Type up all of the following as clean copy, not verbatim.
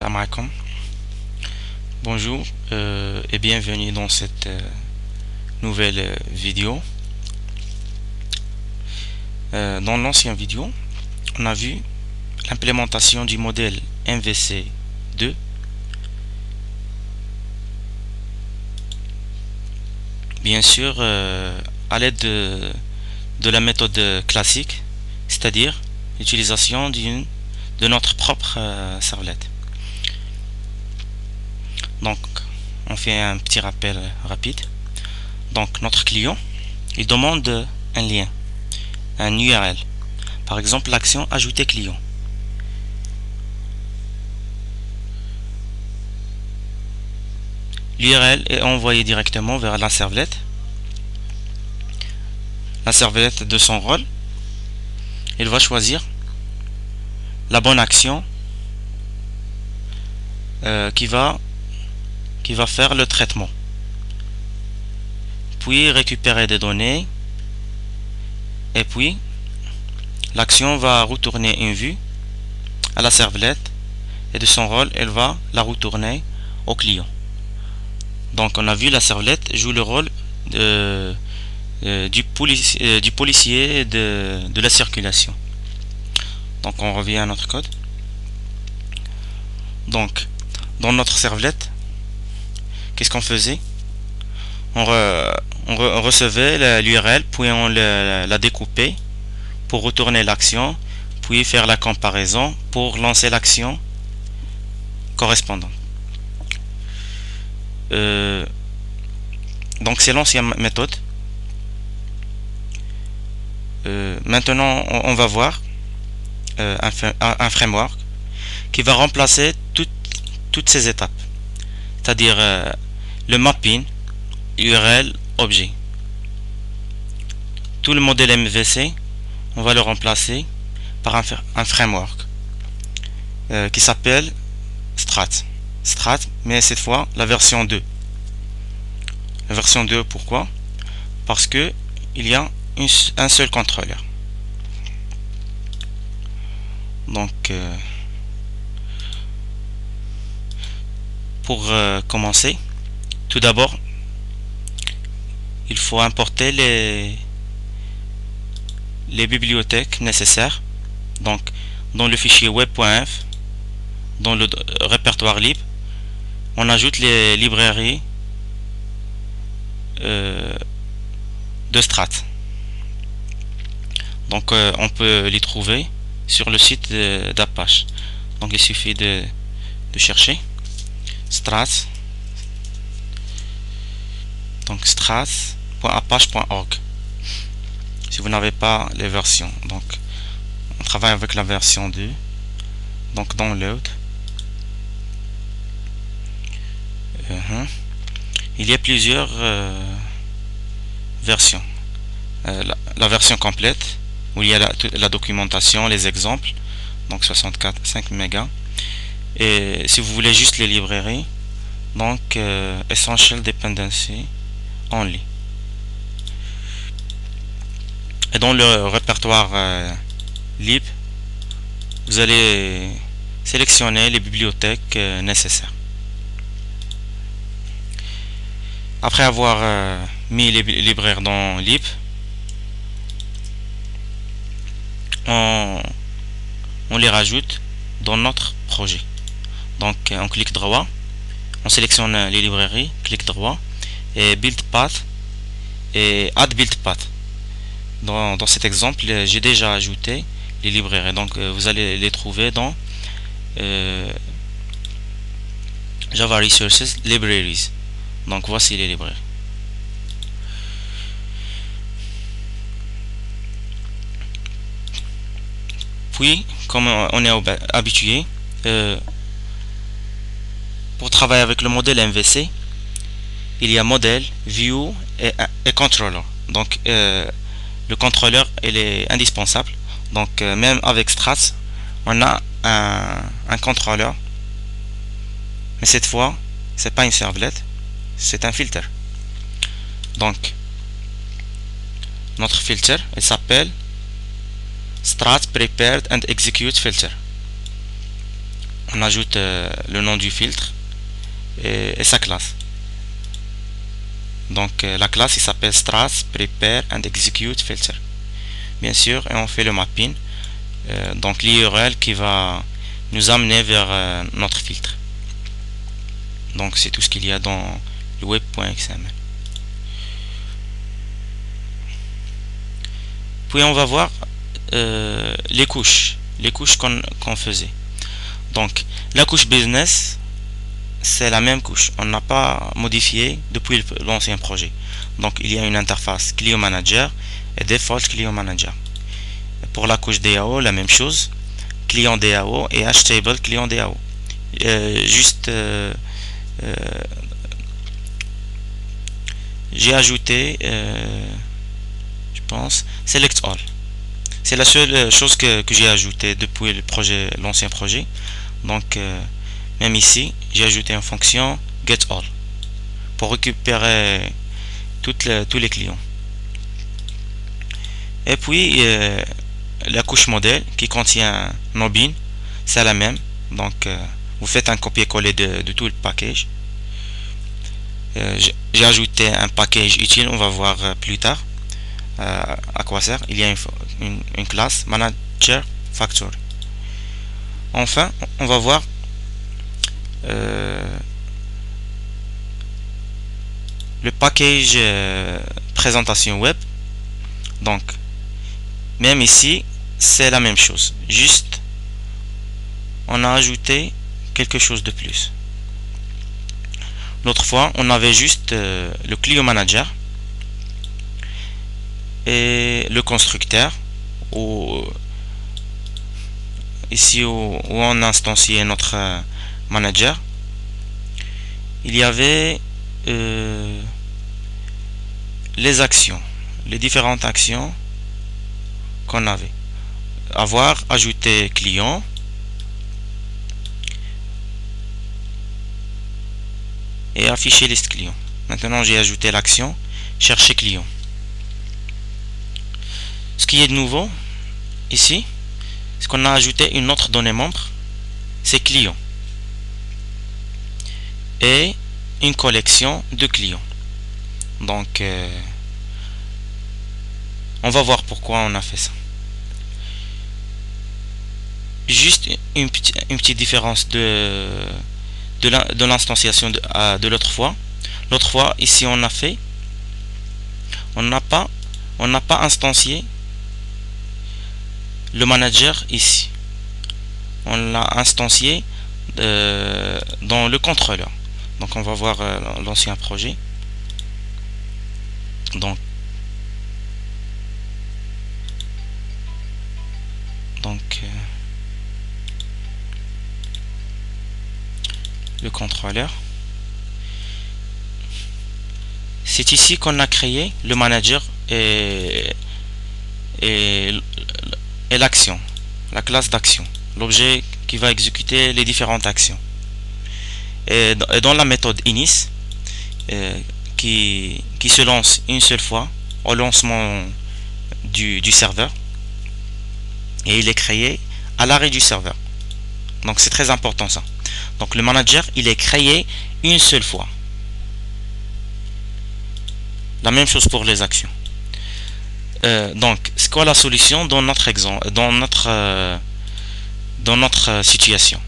Salam alaikum. Bonjour et bienvenue dans cette nouvelle vidéo. Dans l'ancienne vidéo, on a vu l'implémentation du modèle MVC2 bien sûr à l'aide de la méthode classique, c'est-à-dire l'utilisation de notre propre servlette. Donc on fait un petit rappel rapide. Donc notre client il demande un lien, un URL, par exemple l'action ajouter client. L'URL est envoyé directement vers la servlette de son rôle. Il va choisir la bonne action qui va faire le traitement, puis récupérer des données, et puis l'action va retourner une vue à la servlette et de son rôle elle va la retourner au client. Donc on a vu la servlette joue le rôle du policier de la circulation. Donc on revient à notre code. Donc dans notre servlette, qu'est-ce qu'on faisait? On recevait l'URL, puis on la découpait pour retourner l'action, puis faire la comparaison pour lancer l'action correspondante. Donc c'est l'ancienne méthode. Maintenant on va voir un framework qui va remplacer toutes ces étapes, c'est-à-dire le mapping, URL, objet. Tout le modèle MVC, on va le remplacer par un framework qui s'appelle Strat, mais cette fois la version 2. La version 2, pourquoi? Parce que il y a un seul contrôleur. Donc pour commencer, tout d'abord il faut importer les bibliothèques nécessaires. Donc dans le fichier web.inf, dans le répertoire lib, on ajoute les librairies de Strat. Donc on peut les trouver sur le site d'Apache. Donc il suffit de chercher Strat, donc strat.apache.org si vous n'avez pas les versions. Donc on travaille avec la version 2. Donc download. Il y a plusieurs versions. La version complète où il y a la documentation, les exemples, donc 5 mégas. Et si vous voulez juste les librairies, donc Essential Dependency Only. Et dans le répertoire lib, vous allez sélectionner les bibliothèques nécessaires. Après avoir mis les libraires dans lib, on les rajoute dans notre projet. Donc on clique droit, on sélectionne les librairies, clic droit et build path et add build path. Dans cet exemple, j'ai déjà ajouté les librairies, donc vous allez les trouver dans Java Resources Libraries. Donc voici les librairies. Puis, comme on est habitué, pour travailler avec le modèle MVC, il y a modèle, view et controller. Donc le contrôleur il est indispensable. Donc même avec Strat, on a un contrôleur, mais cette fois c'est pas une servlette, c'est un filter. Donc notre filter il s'appelle Strat Prepared and Execute Filter. on ajoute le nom du filtre et sa classe. Donc la classe il s'appelle Stras Prepare and Execute Filter. Bien sûr, et on fait le mapping, donc l'URL qui va nous amener vers notre filtre. Donc c'est tout ce qu'il y a dans le web.xml. Puis on va voir les couches qu'on faisait. Donc la couche business, c'est la même couche, on n'a pas modifié depuis l'ancien projet. Donc il y a une interface Client Manager et Default Client Manager. Pour la couche DAO, la même chose, Client DAO et HTable Client DAO. J'ai ajouté, je pense, Select All. C'est la seule chose que j'ai ajouté depuis l'ancien projet. Donc même ici, j'ai ajouté une fonction GetAll pour récupérer tous les clients. Et puis la couche modèle qui contient nos bins, c'est la même. Donc vous faites un copier-coller de tout le package. J'ai ajouté un package utile, on va voir plus tard à quoi sert. Il y a une classe Manager Factory. Enfin, on va voir le package présentation web. Donc même ici c'est la même chose, juste on a ajouté quelque chose de plus. L'autre fois on avait juste le Client Manager et le constructeur, ici où on a instancié notre manager, il y avait les actions, les différentes actions qu'on avait. Avoir, ajouter client, et afficher liste client. Maintenant j'ai ajouté l'action chercher client. Ce qui est de nouveau ici, c'est qu'on a ajouté une autre donnée membre, c'est client, et une collection de clients. Donc on va voir pourquoi on a fait ça. Juste une petite différence de l'instanciation de l'autre fois. L'autre fois ici on n'a pas instancié le manager ici. On l'a instancié dans le contrôleur. Donc on va voir l'ancien projet. Donc le contrôleur, c'est ici qu'on a créé le manager et l'action, la classe d'action, l'objet qui va exécuter les différentes actions. Et dans la méthode init qui se lance une seule fois au lancement du serveur, et il est créé à l'arrêt du serveur. Donc c'est très important ça. Donc le manager il est créé une seule fois. La même chose pour les actions. Donc c'est quoi la solution dans notre exemple, dans notre situation?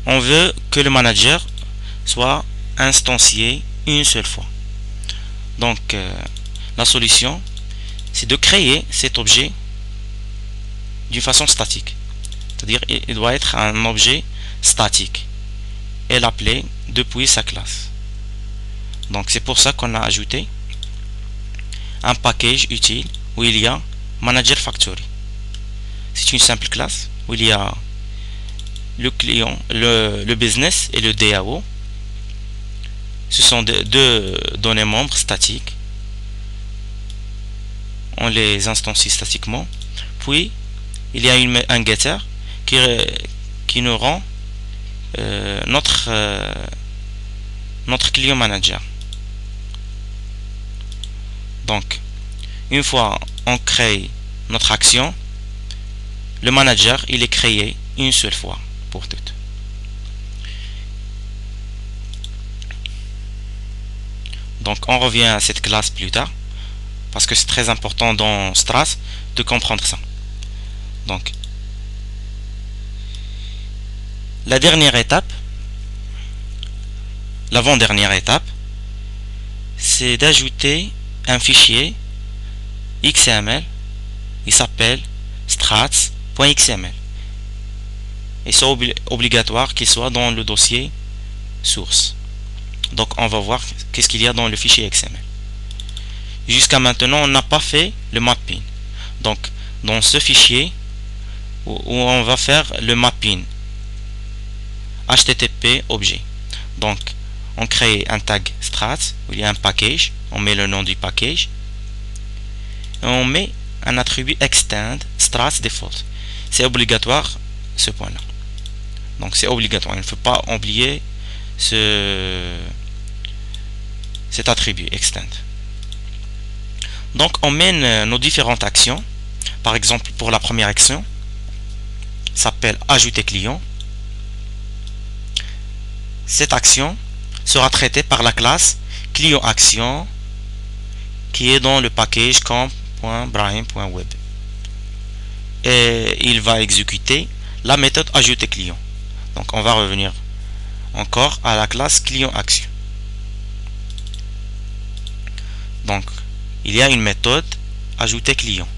On veut que le manager soit instancié une seule fois. Donc la solution c'est de créer cet objet d'une façon statique. C'est-à-dire il doit être un objet statique et l'appeler depuis sa classe. Donc c'est pour ça qu'on a ajouté un package utile où il y a Manager Factory. C'est une simple classe où il y a le client, le business et le DAO. Ce sont deux données membres statiques. On les instancie statiquement. Puis il y a un getter qui nous rend notre client manager. Donc une fois on crée notre action, le manager il est créé une seule fois. pour toutes. Donc on revient à cette classe plus tard, parce que c'est très important dans Strat de comprendre ça. Donc la dernière étape, l'avant-dernière étape, c'est d'ajouter un fichier XML. Il s'appelle strats.xml et c'est obligatoire qu'il soit dans le dossier source. Donc on va voir qu'est-ce qu'il y a dans le fichier XML. Jusqu'à maintenant on n'a pas fait le mapping. Donc dans ce fichier où on va faire le mapping HTTP objet, donc on crée un tag strats où il y a un package, on met le nom du package et on met un attribut extend strats default. C'est obligatoire ce point là, donc c'est obligatoire, il ne faut pas oublier cet attribut extend. Donc on mène nos différentes actions. Par exemple, pour la première action s'appelle ajouter client. Cette action sera traitée par la classe client action qui est dans le package comp.brahim.web et il va exécuter la méthode ajouter client. Donc on va revenir encore à la classe client action. Donc il y a une méthode ajouter client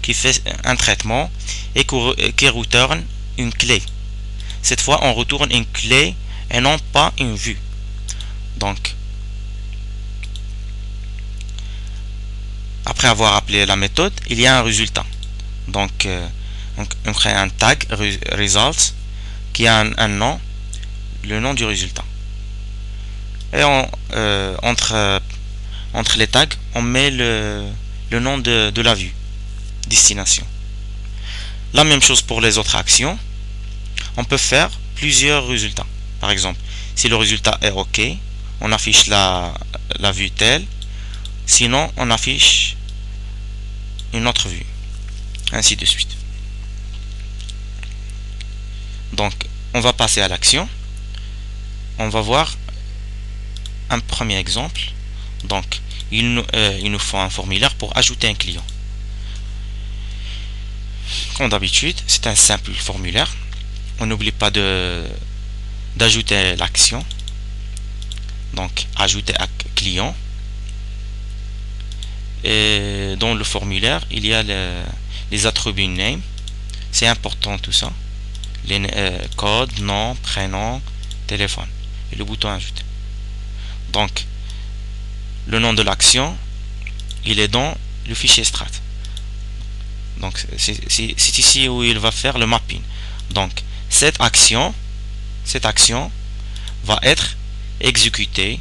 qui fait un traitement et qui retourne une clé. Cette fois on retourne une clé et non pas une vue. Donc après avoir appelé la méthode, il y a un résultat. Donc on crée un tag results qui a un nom, le nom du résultat. Et entre les tags, on met le nom de la vue destination. La même chose pour les autres actions. On peut faire plusieurs résultats. Par exemple, si le résultat est OK, on affiche la vue telle. Sinon, on affiche une autre vue. Ainsi de suite. Donc, on va passer à l'action. On va voir un premier exemple. Donc, il nous faut un formulaire pour ajouter un client. Comme d'habitude, c'est un simple formulaire. On n'oublie pas d'ajouter l'action. Donc, ajouter à client. Et dans le formulaire, il y a les attributs name. C'est important tout ça. Les code, nom, prénom, téléphone. Et le bouton ajouter. Donc, le nom de l'action, il est dans le fichier strat. Donc, c'est ici où il va faire le mapping. Donc, cette action va être exécutée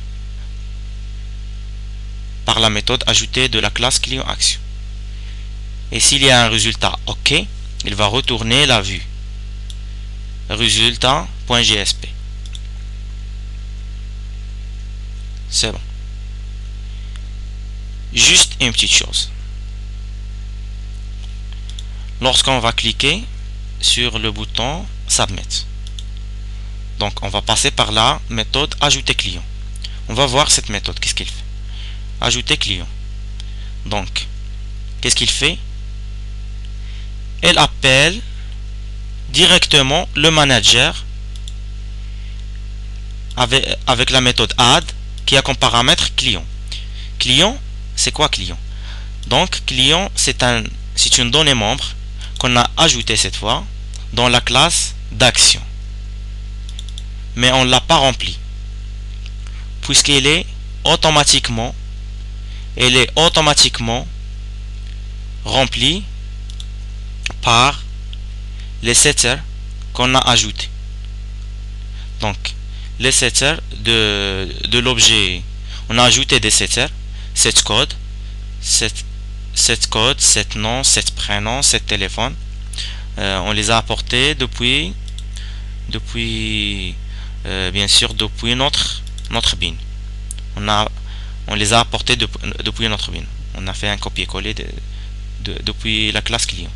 par la méthode ajoutée de la classe client action. Et s'il y a un résultat OK, il va retourner la vue résultat.jsp. C'est bon. Juste une petite chose. Lorsqu'on va cliquer sur le bouton Submit, donc on va passer par la méthode ajouter client. On va voir cette méthode, qu'est-ce qu'il fait. Ajouter client. Donc, qu'est-ce qu'il fait? Elle appelle directement le manager avec la méthode add qui a comme paramètre client. Client, c'est quoi client? Donc, client, c'est une donnée membre qu'on a ajoutée cette fois dans la classe d'action. Mais on ne l'a pas remplie. Puisqu'elle est automatiquement remplie par les setters qu'on a ajoutés. Donc, les setters de l'objet, on a ajouté des setters, set code, set nom, set prénom, set téléphone. On les a apportés depuis bien sûr depuis notre bin. On les a apportés depuis notre bin. On a fait un copier-coller depuis la classe client.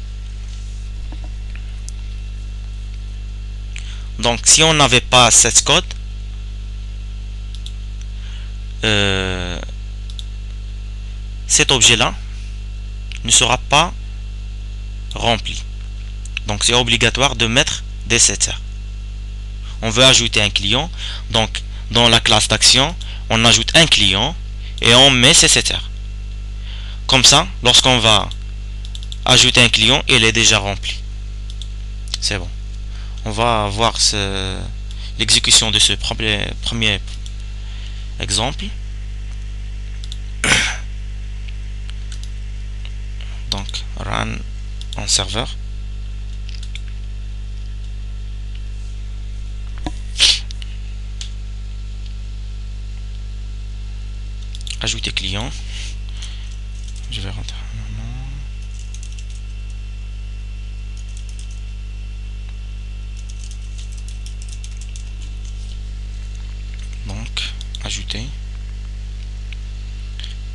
Donc si on n'avait pas cette code, cet objet là ne sera pas rempli. Donc c'est obligatoire de mettre des setters. On veut ajouter un client, donc dans la classe d'action on ajoute un client et on met ses setters. Comme ça, lorsqu'on va ajouter un client, il est déjà rempli. C'est bon. On va voir l'exécution de ce premier exemple. Donc run en serveur. Ajouter client. Je vais rentrer. Donc ajouter.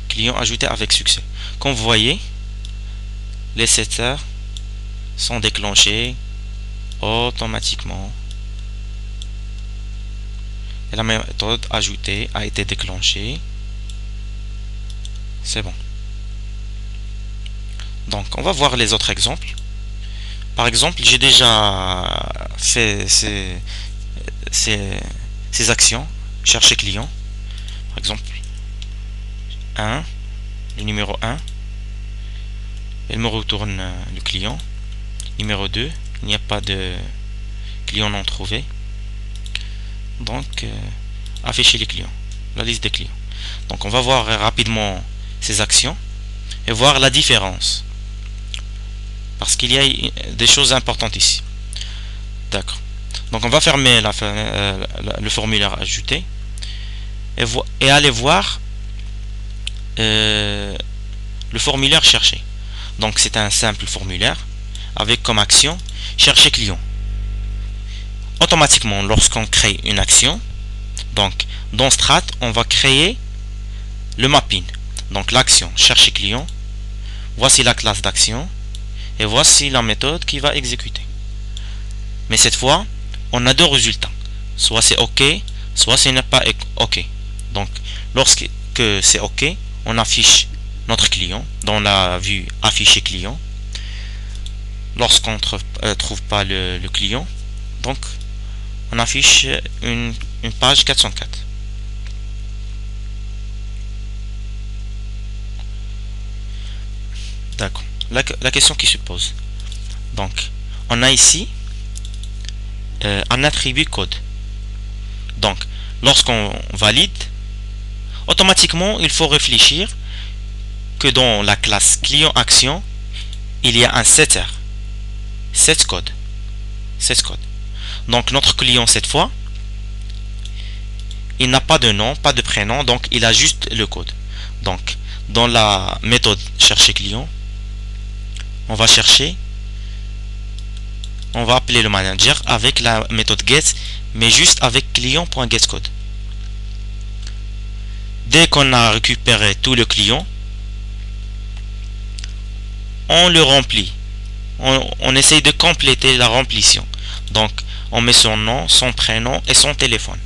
Client ajouté avec succès. Comme vous voyez, les setters sont déclenchés automatiquement. Et la méthode ajoutée a été déclenchée. C'est bon. Donc on va voir les autres exemples. Par exemple, j'ai déjà fait ces actions. Chercher client. Par exemple, 1, le numéro 1. Il me retourne le client. Numéro 2, il n'y a pas de client non trouvé. Donc, afficher les clients, la liste des clients. Donc, on va voir rapidement ces actions et voir la différence. Parce qu'il y a des choses importantes ici. D'accord. Donc, on va fermer le formulaire ajouté et aller voir le formulaire cherché. Donc, c'est un simple formulaire avec comme action chercher client. Automatiquement, lorsqu'on crée une action, donc dans Strat, on va créer le mapping. Donc l'action chercher client, voici la classe d'action et voici la méthode qui va exécuter. Mais cette fois, on a deux résultats. Soit c'est OK, soit ce n'est pas OK. Donc lorsque c'est OK, on affiche notre client dans la vue afficher client. Lorsqu'on ne trouve pas le client, donc on affiche une page 404. D'accord. La question qui se pose. Donc, on a ici un attribut code. Donc, lorsqu'on valide, automatiquement, il faut réfléchir que dans la classe client action, il y a un setter. Set code. Donc notre client cette fois, il n'a pas de nom, pas de prénom, donc il a juste le code. Donc dans la méthode chercher client, on va chercher, on va appeler le manager avec la méthode get, mais juste avec client.getCode. Dès qu'on a récupéré tout le client, on le remplit. On essaye de compléter la remplition. Donc, on met son nom, son prénom et son téléphone.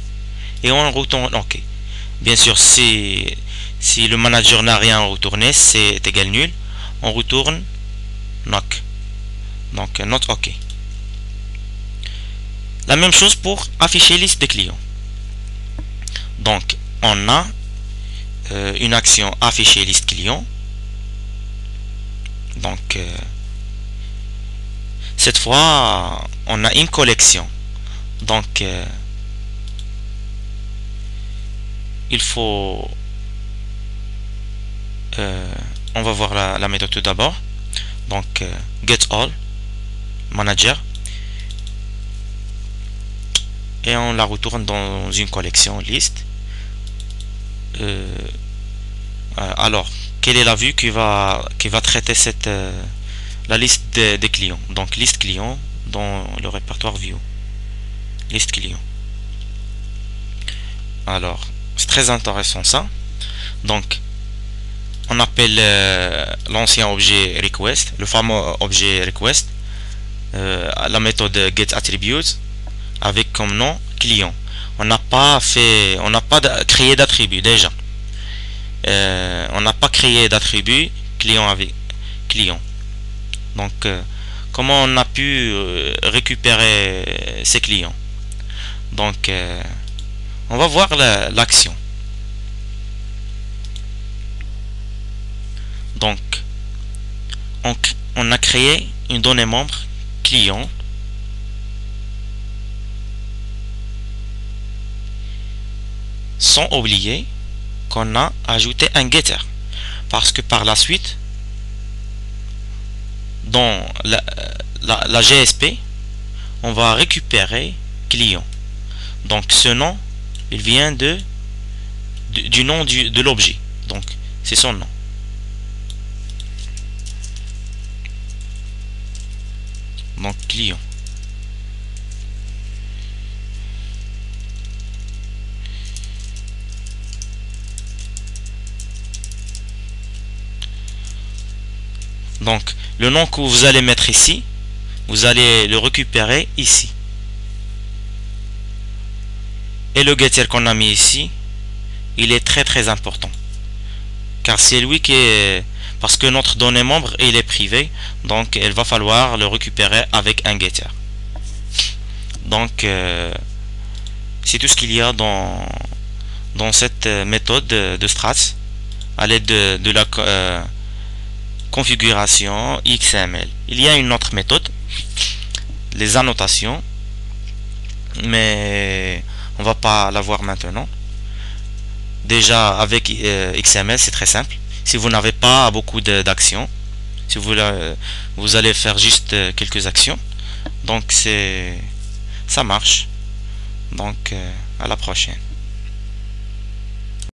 Et on retourne OK. Bien sûr, si le manager n'a rien retourné, c'est égal nul. On retourne NOC. Donc, not OK. La même chose pour afficher liste des clients. Donc, on a une action afficher liste client. Donc, cette fois, on a une collection. Donc, il faut... on va voir la méthode tout d'abord. Donc, get all, manager. Et on la retourne dans une collection liste. Alors, quelle est la vue qui va traiter la liste des clients? Donc liste client dans le répertoire view, liste client. Alors c'est très intéressant ça. Donc on appelle l'ancien objet request, le fameux objet request, la méthode get attributes. avec comme nom client. On n'a pas créé d'attribut déjà. On n'a pas créé d'attribut client avec client. Donc, comment on a pu récupérer ces clients? Donc, on va voir l'action. Donc, on a créé une donnée membre client sans oublier qu'on a ajouté un getter, parce que par la suite dans la GSP on va récupérer client. Donc ce nom il vient du nom de l'objet, donc c'est son nom. Donc client. Donc le nom que vous allez mettre ici, vous allez le récupérer ici. Et le getter qu'on a mis ici, il est très important, car c'est lui qui est, parce que notre donnée membre il est privé, donc il va falloir le récupérer avec un getter. Donc c'est tout ce qu'il y a dans cette méthode de Strats à l'aide de la configuration XML. Il y a une autre méthode, les annotations, mais on va pas la voir maintenant. Déjà avec XML c'est très simple. Si vous n'avez pas beaucoup d'actions, si vous allez faire juste quelques actions, donc ça marche. Donc à la prochaine.